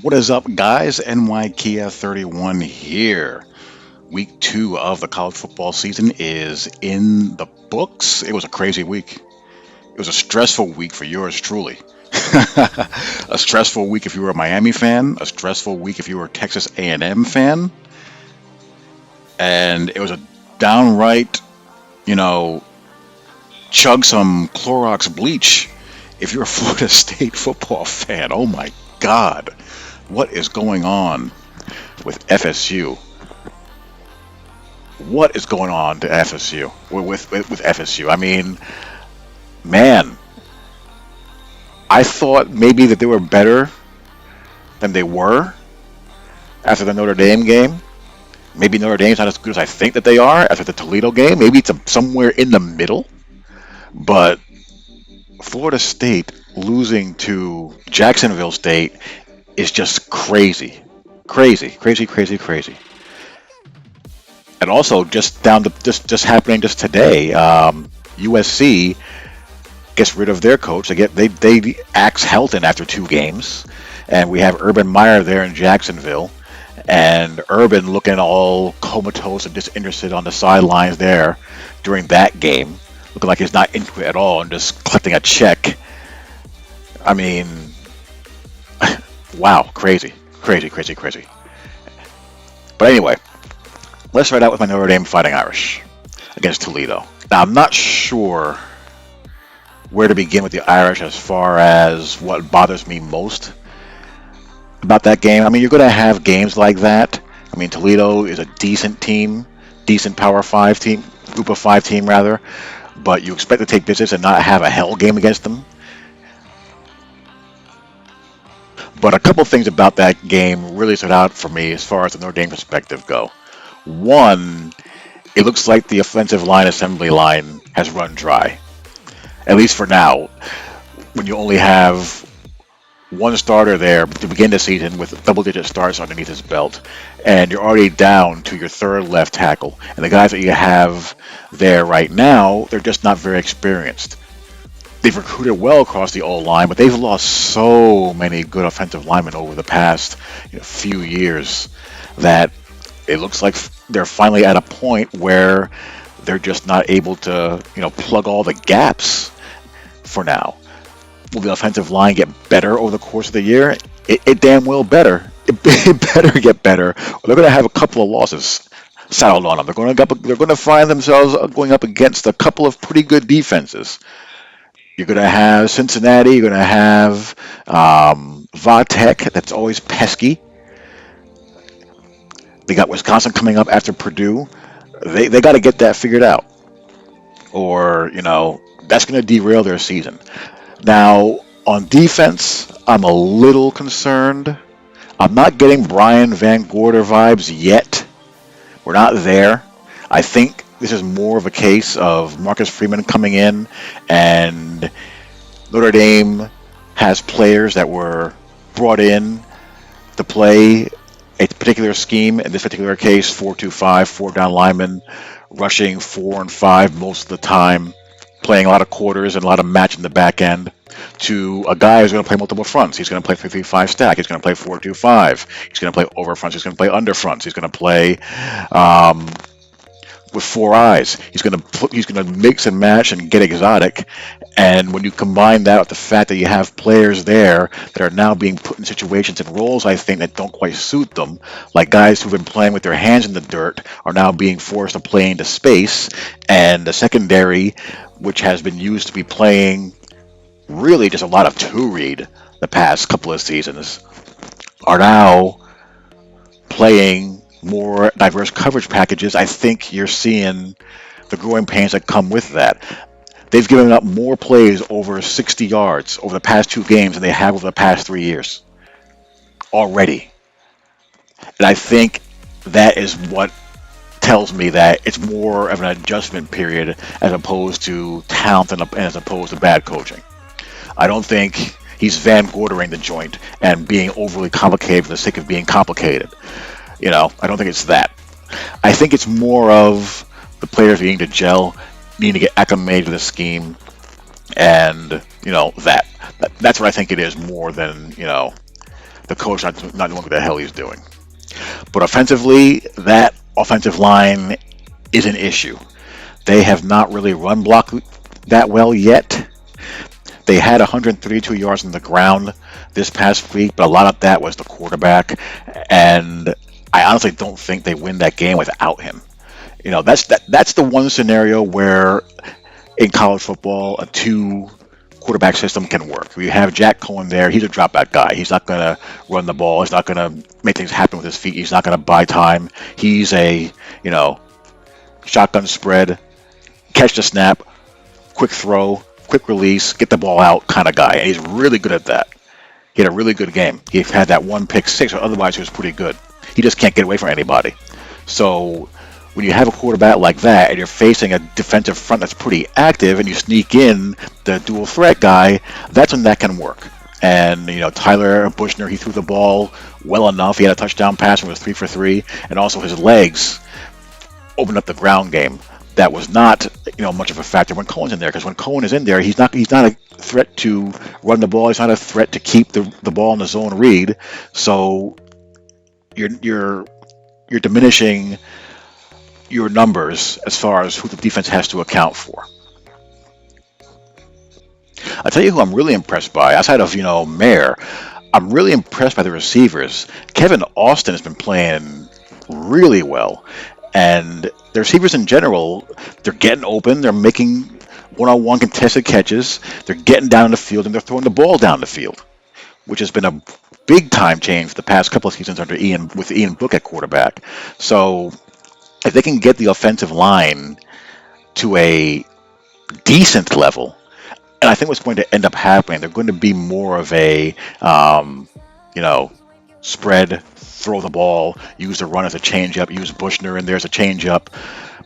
What is up, guys? NYKia31 here. Week 2 of the college football season is in the books. It was a crazy week. It was a stressful week for yours truly. A stressful week if you were a Miami fan, a stressful week if you were a Texas A&M fan, and it was a downright, you know, chug some Clorox bleach if you're a Florida State football fan. Oh my God, what is going on with FSU? What is going on to FSU with FSU? I mean, man, I thought maybe that they were better than they were after the Notre Dame game. Maybe Notre Dame's not as good as I think that they are after the Toledo game. Maybe it's somewhere in the middle. But Florida State losing to Jacksonville State is just crazy. Crazy, crazy, crazy, crazy. And also, just down to just happening just today, USC gets rid of their coach. They axe Helton after 2 games, and we have Urban Meyer there in Jacksonville, and Urban looking all comatose and disinterested on the sidelines there during that game, looking like he's not into it at all and just collecting a check. I mean, wow, crazy, crazy, crazy, crazy. But anyway, let's start out with my Notre Dame Fighting Irish against Toledo. Now, I'm not sure where to begin with the Irish as far as what bothers me most about that game. I mean, you're going to have games like that. I mean, Toledo is a decent team, decent Power 5 team, Group of 5 team rather, but you expect to take business and not have a hell game against them. But a couple things about that game really stood out for me as far as the Notre Dame perspective go. One, it looks like the offensive line assembly line has run dry, at least for now, when you only have one starter there to begin the season with double-digit starts underneath his belt, and you're already down to your third left tackle. And the guys that you have there right now, they're just not very experienced. They've recruited well across the O-line, but they've lost so many good offensive linemen over the past few years that it looks like they're finally at a point where they're just not able to, plug all the gaps for now. Will the offensive line get better over the course of the year? It damn well better. It better get better. Or they're going to have a couple of losses saddled on them. They're going to find themselves going up against a couple of pretty good defenses. You're going to have Cincinnati. You're going to have Vatek. That's always pesky. They got Wisconsin coming up after Purdue. They got to get that figured out, or that's going to derail their season. Now on defense, I'm a little concerned. I'm not getting Brian Van Gorder vibes yet. We're not there. I think this is more of a case of Marcus Freeman coming in, and Notre Dame has players that were brought in to play a particular scheme. In this particular case, 4-2-5, 4 down linemen, rushing 4 and 5 most of the time, playing a lot of quarters and a lot of match in the back end, to a guy who's going to play multiple fronts. He's going to play 3-5 stack. He's going to play 4-2-5. He's going to play over fronts. He's going to play under fronts. He's going to play with 4 eyes. He's going to mix and match and get exotic. And when you combine that with the fact that you have players there that are now being put in situations and roles, I think, that don't quite suit them, like guys who've been playing with their hands in the dirt are now being forced to play into space, and the secondary, which has been used to be playing really just a lot of two-read the past couple of seasons, are now playing more diverse coverage packages. I think you're seeing the growing pains that come with that. They've given up more plays over 60 yards over the past 2 games than they have over the past 3 years already. And I think that is what tells me that it's more of an adjustment period as opposed to talent and as opposed to bad coaching. I don't think he's Van Gordering the joint and being overly complicated for the sake of being complicated. I don't think it's that. I think it's more of the players needing to gel, needing to get acclimated to the scheme, and that's what I think it is more than the coach not knowing what the hell he's doing. But offensively, that offensive line is an issue. They have not really run blocked that well yet. They had 132 yards on the ground this past week, but a lot of that was the quarterback. And I honestly don't think they win that game without him. That's the one scenario where in college football a two quarterback system can work. We have Jack Cohen there. He's a drop back guy. He's not going to run the ball. He's not going to make things happen with his feet. He's not going to buy time. He's a, shotgun spread, catch the snap, quick throw, quick release, get the ball out kind of guy. And he's really good at that. He had a really good game. He had that one pick six, but otherwise he was pretty good. He just can't get away from anybody. So when you have a quarterback like that and you're facing a defensive front that's pretty active and you sneak in the dual threat guy, that's when that can work. And, Tyler Buchner, he threw the ball well enough. He had a touchdown pass and was 3 for 3. And also his legs opened up the ground game. That was not, much of a factor when Cohen's in there, because when Cohen is in there, he's not a threat to run the ball. He's not a threat to keep the ball in the zone read. So you're diminishing your numbers as far as who the defense has to account for. I'll tell you who I'm really impressed by, outside of, Mayer. I'm really impressed by the receivers. Kevin Austin has been playing really well. And the receivers in general, they're getting open, they're making one-on-one contested catches, they're getting down the field, and they're throwing the ball down the field, which has been a big-time change for the past couple of seasons under Ian Book at quarterback. So if they can get the offensive line to a decent level, and I think what's going to end up happening, they're going to be more of a, spread, throw the ball, use the run as a changeup, use Buchner in there as a changeup.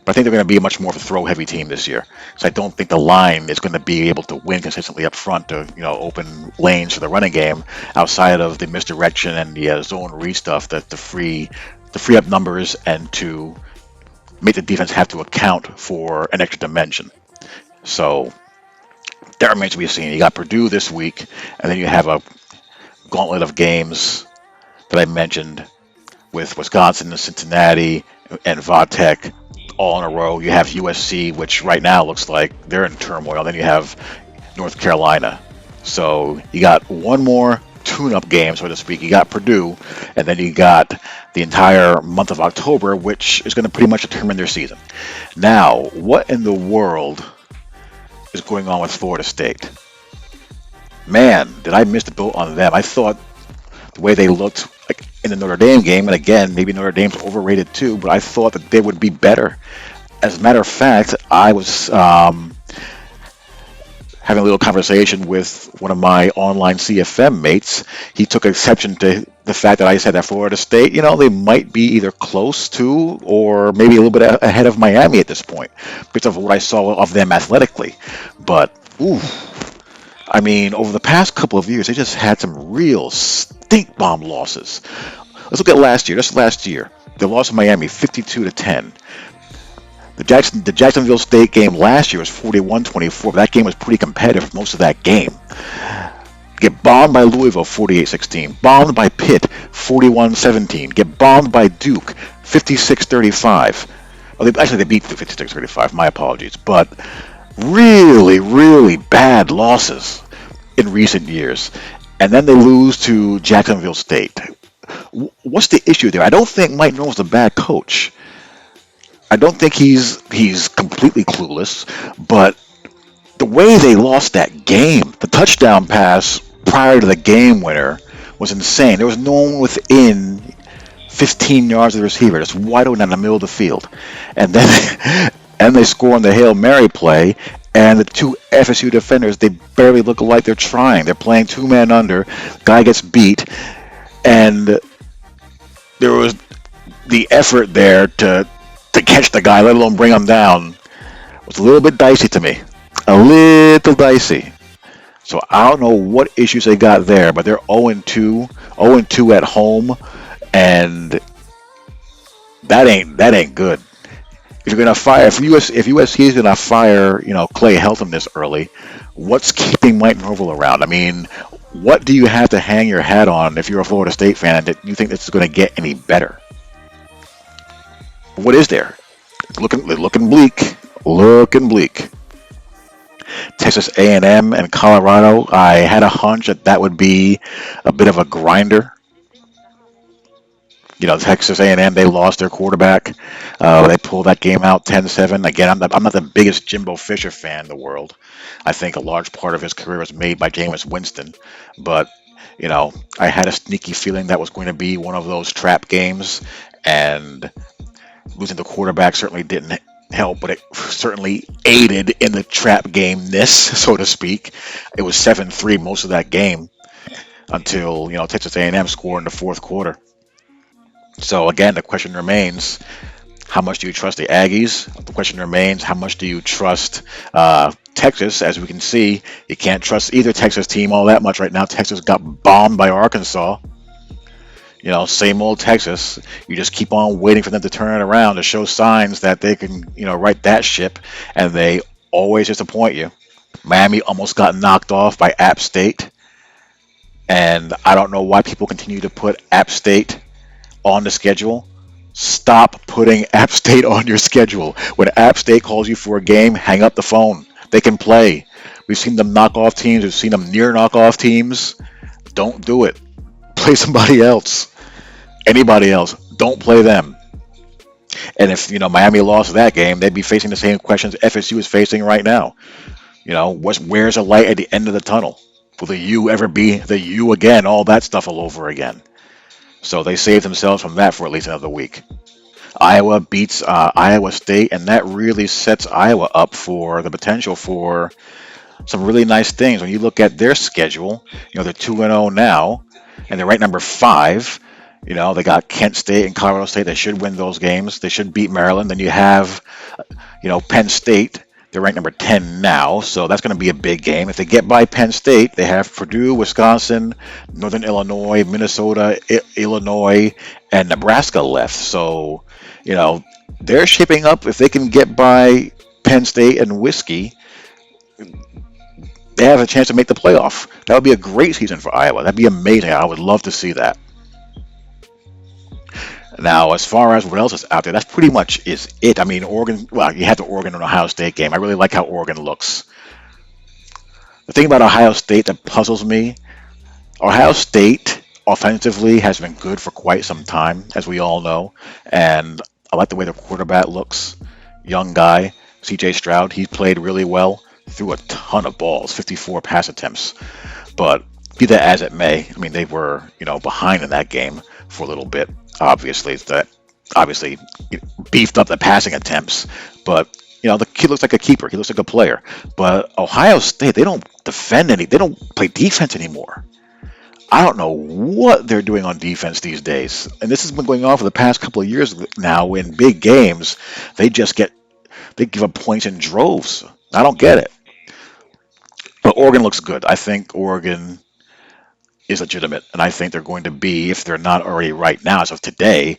But I think they're going to be much more of a throw-heavy team this year. So I don't think the line is going to be able to win consistently up front to, open lanes for the running game outside of the misdirection and the zone read stuff to free up numbers and to make the defense have to account for an extra dimension. So that remains to be seen. You got Purdue this week, and then you have a gauntlet of games that I mentioned with Wisconsin and Cincinnati and Vatech all in a row. You have USC, which right now looks like they're in turmoil. Then you have North Carolina. So you got one more tune-up game, so to speak. You got Purdue, and then you got the entire month of October, which is going to pretty much determine their season. Now, what in the world is going on with Florida State? Man, did I miss the boat on them. I thought the way they looked in the Notre Dame game, and again, maybe Notre Dame's overrated too, but I thought that they would be better. As a matter of fact, I was having a little conversation with one of my online CFM mates. He took exception to the fact that I said that Florida State, they might be either close to or maybe a little bit ahead of Miami at this point because of what I saw of them athletically. But, over the past couple of years, they just had some real stink bomb losses. Let's look at last year. Just last year, they lost to Miami 52-10. The Jacksonville State game last year was 41-24. But that game was pretty competitive most of that game. Get bombed by Louisville 48-16. Bombed by Pitt 41-17. Get bombed by Duke 56-35. Well, they beat Duke 56-35. My apologies, but really, really bad losses in recent years. And then they lose to Jacksonville State. What's the issue there? I don't think Mike Norvell's a bad coach. I don't think he's completely clueless, but the way they lost that game, the touchdown pass prior to the game winner was insane. There was no one within 15 yards of the receiver, just wide open in the middle of the field. And then and they score on the Hail Mary play, and the two FSU defenders, they barely look like they're trying. They're playing two-man under. Guy gets beat, and there was the effort there to catch the guy, let alone bring him down, was a little bit dicey to me. A little dicey. So I don't know what issues they got there, but they're 0-2, 0-2 at home, and that ain't good. If you're gonna fire, if USC is gonna fire, Clay Helton this early, what's keeping Mike Norvell around? What do you have to hang your hat on if you're a Florida State fan that you think this is going to get any better? What is there? Looking bleak. Looking bleak. Texas A&M and Colorado. I had a hunch that that would be a bit of a grinder. Texas A&M, they lost their quarterback. They pulled that game out 10-7. Again, I'm not the biggest Jimbo Fisher fan in the world. I think a large part of his career was made by Jameis Winston. But, I had a sneaky feeling that was going to be one of those trap games. And losing the quarterback certainly didn't help, but it certainly aided in the trap game-ness, so to speak. It was 7-3 most of that game until, Texas A&M scored in the fourth quarter. So again, the question remains, how much do you trust the Aggies? The question remains, how much do you trust Texas? As we can see, you can't trust either Texas team all that much right now. Texas got bombed by Arkansas. Same old Texas. You just keep on waiting for them to turn it around to show signs that they can, right that ship, and they always disappoint you. Miami almost got knocked off by App State, and I don't know why people continue to put App State on the schedule. Stop putting App State on your schedule. When App State calls you for a game, hang up the phone. They can play. We've seen them knock off teams. We've seen them near knock off teams. Don't do it. Play somebody else. Anybody else. Don't play them. And if Miami lost that game, they'd be facing the same questions FSU is facing right now. Where's the light at the end of the tunnel? Will the U ever be the U again? All that stuff all over again. So they saved themselves from that for at least another week. Iowa beats Iowa State, and that really sets Iowa up for the potential for some really nice things. When you look at their schedule, they're 2-0 now, and they're ranked number 5. They got Kent State and Colorado State. They should win those games. They should beat Maryland. Then you have, Penn State. They're ranked number 10 now, so that's going to be a big game. If they get by Penn State, they have Purdue, Wisconsin, Northern Illinois, Minnesota, Illinois, and Nebraska left. So, they're shaping up. If they can get by Penn State and Whiskey, they have a chance to make the playoff. That would be a great season for Iowa. That'd be amazing. I would love to see that. Now, as far as what else is out there, that's pretty much is it. I mean, Oregon, well, you have the Oregon and Ohio State game. I really like how Oregon looks. The thing about Ohio State that puzzles me, Ohio State offensively has been good for quite some time, as we all know. And I like the way the quarterback looks. Young guy, CJ Stroud, he played really well, threw a ton of balls, 54 pass attempts. But be that as it may, I mean, they were, behind in that game for a little bit. Obviously beefed up the passing attempts, but the kid looks like a keeper. He looks like a player. But Ohio State, they don't defend they don't play defense anymore. I don't know what they're doing on defense these days. And this has been going on for the past couple of years now. In big games, they give up points in droves. I don't get it. But Oregon looks good. I think Oregon is legitimate, and I think they're going to be, if they're not already right now as of today,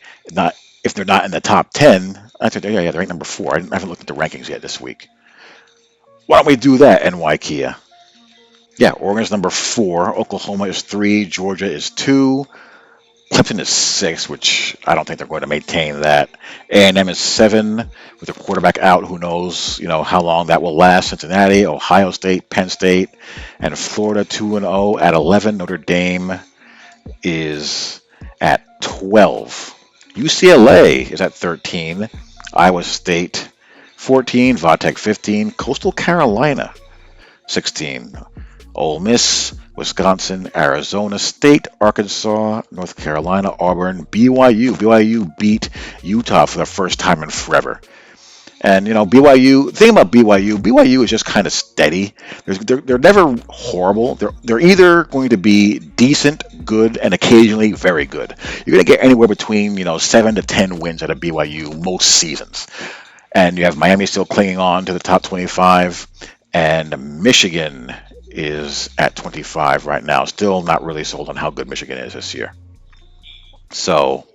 if they're not in the top 10, I think they're ranked number 4. I haven't looked at the rankings yet this week. Why don't we do that, NY Kia? Yeah, Oregon's number 4, Oklahoma is 3, Georgia is 2, Clemson is 6, which I don't think they're going to maintain that. A&M is 7, with their quarterback out. Who knows, how long that will last. Cincinnati, Ohio State, Penn State, and Florida 2-0 at 11. Notre Dame is at 12. UCLA is at 13. Iowa State 14. Vatech 15. Coastal Carolina 16. Ole Miss, Wisconsin, Arizona State, Arkansas, North Carolina, Auburn, BYU. BYU beat Utah for the first time in forever. And, BYU, the thing about BYU is just kind of steady. They're never horrible. They're either going to be decent, good, and occasionally very good. You're going to get anywhere between, 7 to 10 wins out of BYU most seasons. And you have Miami still clinging on to the top 25, and Michigan is at 25 right now. Still not really sold on how good Michigan is this year. So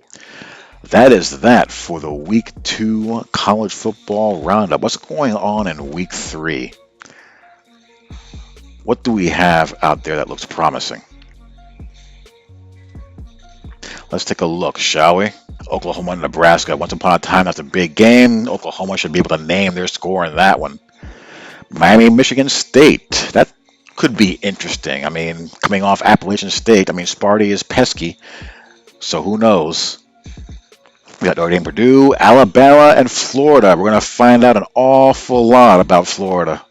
that is that for the Week 2 college football roundup. What's going on in Week 3? What do we have out there that looks promising? Let's take a look, shall we? Oklahoma and Nebraska. Once upon a time, that's a big game. Oklahoma should be able to name their score in that one. Miami, Michigan State. That could be interesting. I mean, coming off Appalachian State, I mean, Sparty is pesky, so who knows? We got Notre Dame, Purdue, Alabama, and Florida. We're going to find out an awful lot about Florida.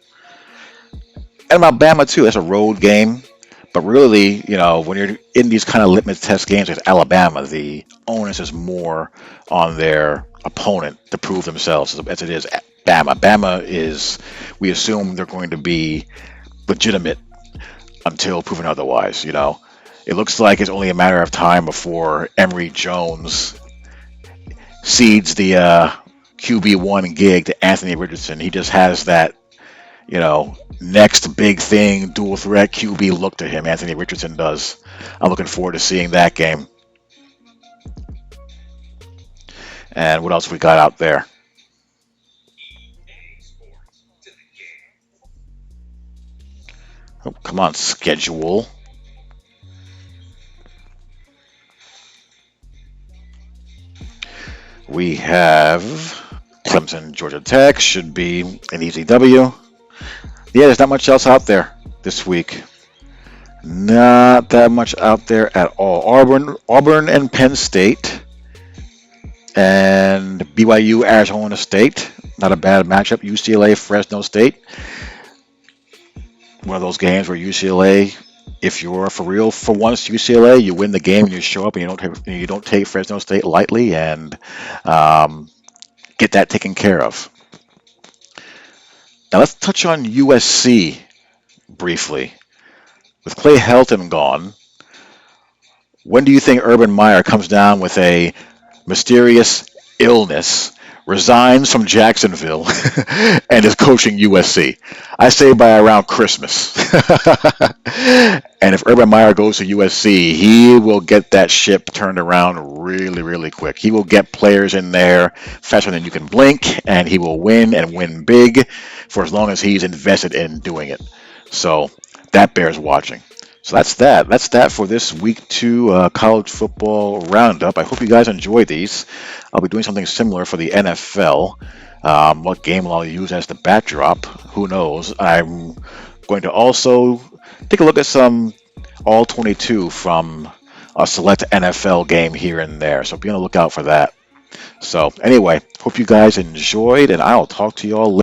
And about Bama, too. That's a road game. But really, when you're in these kind of litmus test games with Alabama, the onus is more on their opponent to prove themselves as it is Bama. Bama is, we assume they're going to be legitimate until proven otherwise. It looks like it's only a matter of time before Emory Jones cedes the QB1 gig to Anthony Richardson. He just has that, next big thing, dual threat QB look to him. Anthony Richardson does. I'm looking forward to seeing that game. And what else we got out there? Oh, come on, schedule. We have Clemson, Georgia Tech. Should be an easy W. Yeah, there's not much else out there this week. Not that much out there at all. Auburn and Penn State. And BYU, Arizona State. Not a bad matchup. UCLA, Fresno State. One of those games where UCLA, if you're for real for once, UCLA, you win the game and you show up and you don't take Fresno State lightly and get that taken care of. Now let's touch on USC briefly. With Clay Helton gone, when do you think Urban Meyer comes down with a mysterious illness, resigns from Jacksonville, and is coaching USC? I say by around Christmas. And if Urban Meyer goes to USC, he will get that ship turned around really, really quick. He will get players in there faster than you can blink, and he will win and win big for as long as he's invested in doing it. So that bears watching. So that's that. That's that for this week 2 college football roundup. I hope you guys enjoy these. I'll be doing something similar for the NFL. What game will I use as the backdrop? Who knows? I'm going to also take a look at some all 22 from a select NFL game here and there. So be on the lookout for that. So anyway, hope you guys enjoyed, and I'll talk to you all later.